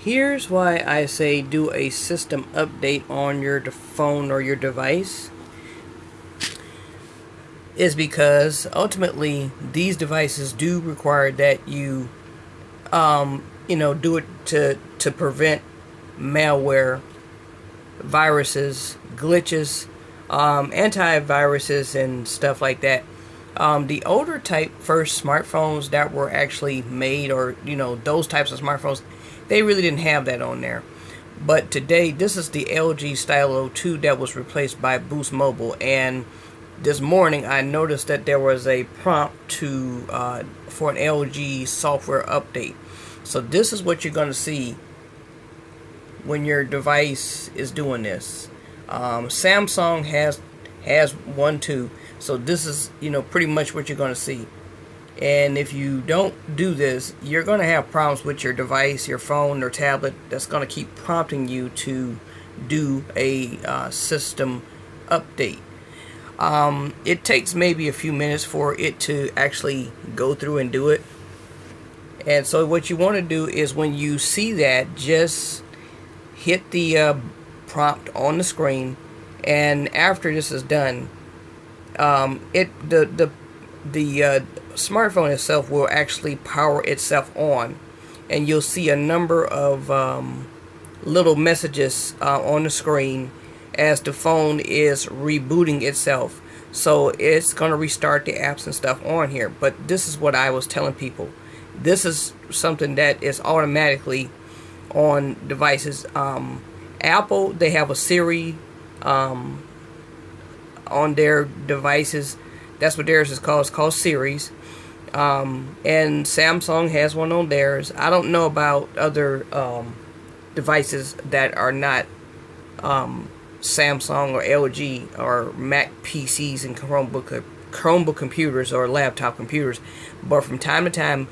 Here's why I say do a system update on your phone or your device. Is because ultimately these devices do require that you do it to prevent malware, viruses, glitches, antiviruses, and stuff like that. The older type first smartphones that were actually made, or those types of smartphones, they really didn't have that on there. But today, this is the LG Stylo 2 that was replaced by Boost Mobile, and this morning I noticed that there was a prompt for an LG software update. So this is what you're going to see when your device is doing this. Samsung has one too. So this is pretty much what you're going to see. And if you don't do this, you're going to have problems with your device, your phone or tablet, that's going to keep prompting you to do a system update. It takes maybe a few minutes for it to actually go through and do it. And so what you want to do is when you see that, just hit the prompt on the screen, and after this is done, the smartphone itself will actually power itself on, and you'll see a number of little messages on the screen as the phone is rebooting itself. So it's going to restart the apps and stuff on here. But this is what I was telling people. This is something that is automatically on devices. Apple, they have a Siri on their devices. That's what theirs is called. It's called Series. And Samsung has one on theirs. I don't know about other devices that are not Samsung or LG or Mac PCs and Chromebook computers or laptop computers. But from time to time,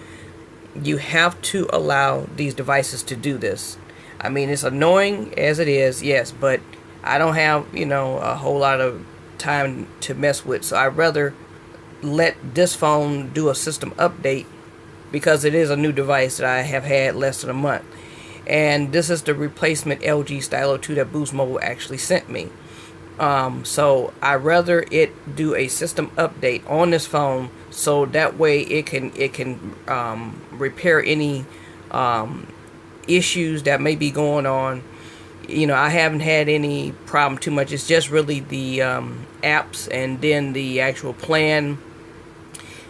you have to allow these devices to do this. I mean, it's annoying as it is, yes, but I don't have, a whole lot of time to mess with. So I'd rather let this phone do a system update because it is a new device that I have had less than a month. And this is the replacement LG Stylo 2 that Boost Mobile actually sent me. So I'd rather it do a system update on this phone, so that way it can repair any issues that may be going on. I haven't had any problem too much. It's just really the apps and then the actual plan.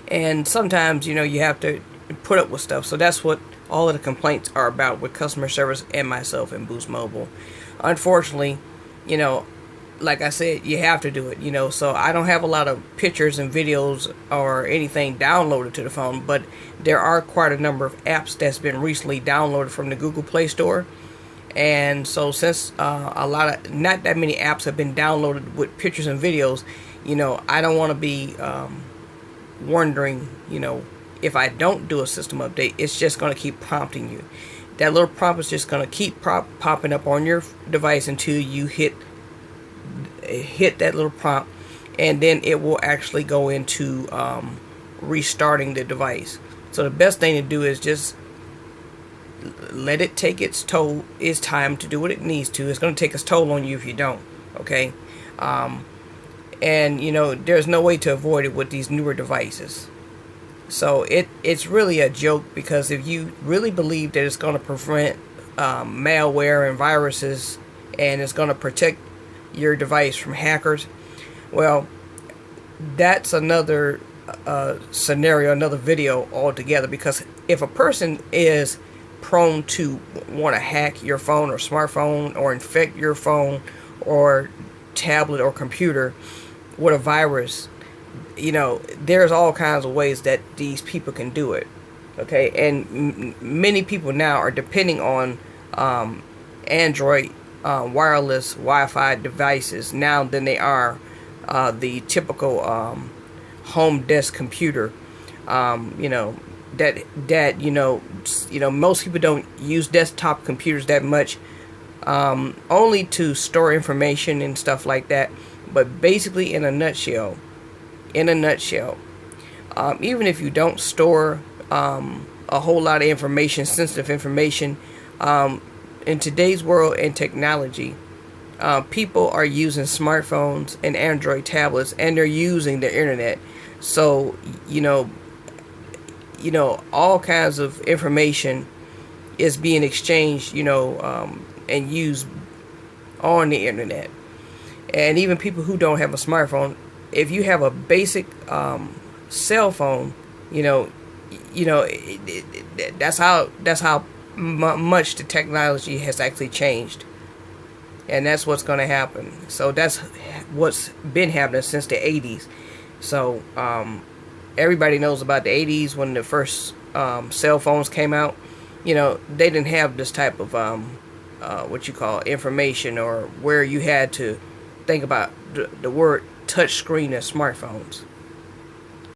And sometimes, you have to put up with stuff. So that's what all of the complaints are about with customer service and myself and Boost Mobile. Unfortunately, like I said, you have to do it, so I don't have a lot of pictures and videos or anything downloaded to the phone, but there are quite a number of apps that's been recently downloaded from the Google Play Store. And so since not that many apps have been downloaded with pictures and videos, I don't want to be wondering, if I don't do a system update, it's just going to keep prompting you. That little prompt is just going to keep popping up on your device until you hit that little prompt, and then it will actually go into restarting the device. So the best thing to do is just let it take its toll. It's time to do what it needs to. It's going to take its toll on you if you don't. Okay, and there's no way to avoid it with these newer devices. So it's really a joke, because if you really believe that it's going to prevent malware and viruses, and it's going to protect your device from hackers, well, that's another scenario, another video altogether. Because if a person is prone to want to hack your phone or smartphone, or infect your phone or tablet or computer with a virus, there's all kinds of ways that these people can do it. Okay, and many people now are depending on Android wireless Wi-Fi devices now than they are the typical home desk computer. Most people don't use desktop computers that much, only to store information and stuff like that. But basically, in a nutshell, even if you don't store a whole lot of information, sensitive information, in today's world and technology, people are using smartphones and Android tablets, and they're using the internet. So all kinds of information is being exchanged, and used on the internet. And even people who don't have a smartphone, if you have a basic cell phone, that's how much the technology has actually changed, and that's what's going to happen. So that's what's been happening since the 80s. So everybody knows about the 80s when the first cell phones came out. They didn't have this type of what you call information, or where you had to think about the word touch screen as smartphones.